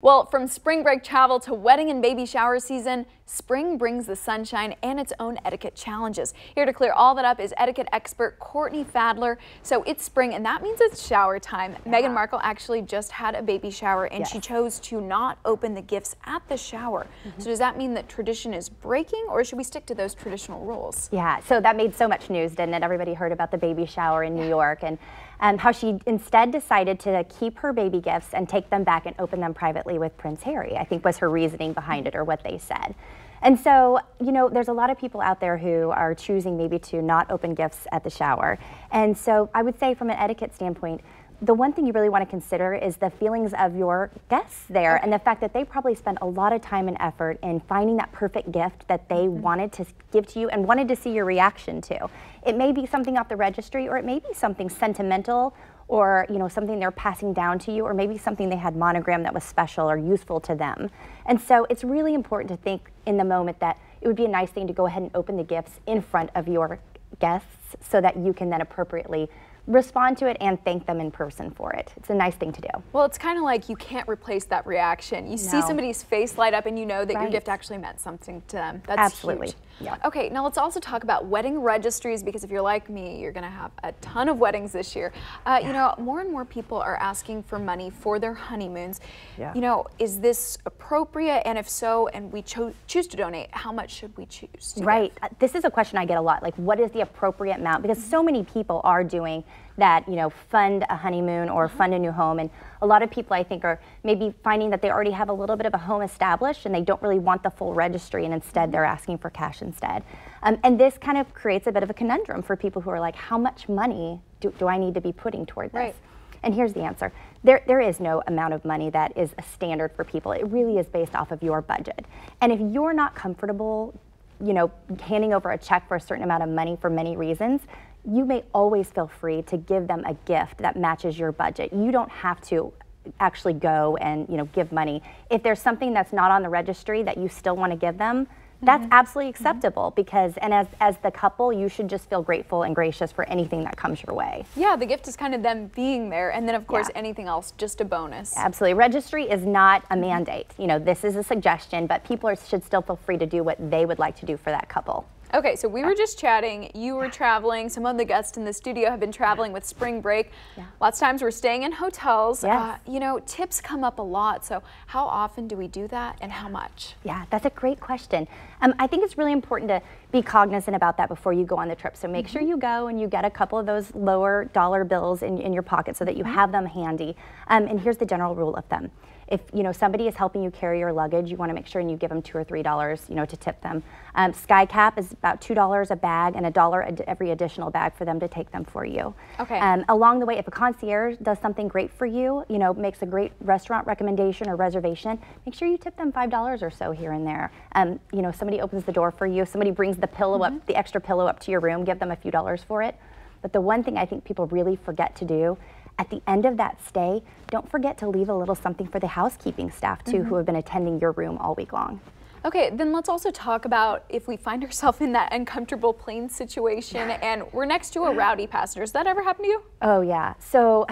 Well, from spring break travel to wedding and baby shower season, spring brings the sunshine and its own etiquette challenges. Here to clear all that up is etiquette expert Courtney Fadler. So it's spring and that means it's shower time. Yeah. Meghan Markle actually just had a baby shower and she chose to not open the gifts at the shower. So does that mean that tradition is breaking, or should we stick to those traditional rules? Yeah, so that made so much news, didn't it? Everybody heard about the baby shower in New York and how she instead decided to keep her baby gifts and take them back and open them privately with Prince Harry, I think was her reasoning behind it, or what they said. And so, you know, there's a lot of people out there who are choosing maybe to not open gifts at the shower. And so I would say from an etiquette standpoint, the one thing you really want to consider is the feelings of your guests there, and the fact that they probably spent a lot of time and effort in finding that perfect gift that they wanted to give to you and wanted to see your reaction to. It may be something off the registry, or it may be something sentimental, or something they're passing down to you, or maybe something they had monogrammed that was special or useful to them. And so it's really important to think in the moment that it would be a nice thing to go ahead and open the gifts in front of your guests so that you can then appropriately respond to it and thank them in person for it. It's a nice thing to do. Well, it's kind of like you can't replace that reaction. You see somebody's face light up and you know that your gift actually meant something to them. That's absolutely huge. Yeah. Okay, now let's also talk about wedding registries, because if you're like me, you're gonna have a ton of weddings this year. You know, more and more people are asking for money for their honeymoons. You know, is this appropriate? And if so, and we choose to donate, how much should we choose to give? This is a question I get a lot. Like, what is the appropriate amount? Because so many people are doing that, fund a honeymoon or fund a new home. And a lot of people, I think, are maybe finding that they already have a little bit of a home established and they don't really want the full registry, and instead they're asking for cash instead. And this kind of creates a bit of a conundrum for people who are like, how much money do I need to be putting toward this? And here's the answer. There is no amount of money that is a standard for people. It really is based off of your budget. And if you're not comfortable, handing over a check for a certain amount of money for many reasons, you may always feel free to give them a gift that matches your budget. You don't have to actually go and give money. If there's something that's not on the registry that you still want to give them, that's absolutely acceptable, because as the couple, you should just feel grateful and gracious for anything that comes your way. Yeah, the gift is kind of them being there, and then of course anything else, just a bonus. Absolutely. Registry is not a mandate. This is a suggestion, but people should still feel free to do what they would like to do for that couple. Okay, so we were just chatting, you were traveling, some of the guests in the studio have been traveling with spring break. Lots of times we're staying in hotels. Tips come up a lot, so how often do we do that, and how much? Yeah, that's a great question. I think it's really important to be cognizant about that before you go on the trip. So make sure you go and you get a couple of those lower dollar bills in your pocket so that you have them handy. And here's the general rule of thumb. If somebody is helping you carry your luggage, you want to make sure and you give them $2 or $3, to tip them. SkyCap is about $2 a bag and $1 every additional bag for them to take them for you. Okay. Along the way, if a concierge does something great for you, makes a great restaurant recommendation or reservation, make sure you tip them $5 or so here and there. Somebody opens the door for you, somebody brings the pillow up, the extra pillow up to your room, give them a few dollars for it. But the one thing I think people really forget to do, at the end of that stay, don't forget to leave a little something for the housekeeping staff too, who have been attending your room all week long. Okay, then let's also talk about if we find ourselves in that uncomfortable plane situation and we're next to a rowdy passenger. Does that ever happen to you? Oh yeah, so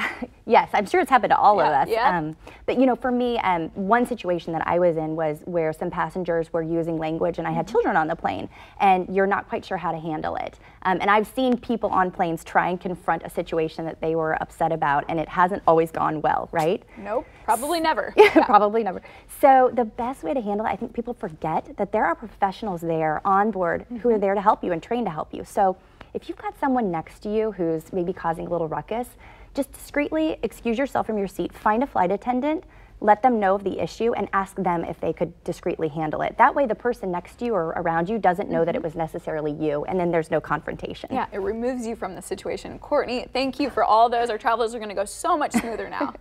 yes, I'm sure it's happened to all of us. But for me, one situation that I was in was where some passengers were using language, and I had children on the plane, and you're not quite sure how to handle it. And I've seen people on planes try and confront a situation that they were upset about, and it hasn't always gone well, right? Nope, probably never. Probably never. So the best way to handle it, I think people forget that there are professionals there on board who are there to help you and trained to help you. So if you've got someone next to you who's maybe causing a little ruckus, just discreetly excuse yourself from your seat, find a flight attendant, let them know of the issue, and ask them if they could discreetly handle it. That way the person next to you or around you doesn't know that it was necessarily you, and then there's no confrontation. Yeah, it removes you from the situation. Courtney, thank you for all those. Our travelers are going to go so much smoother now.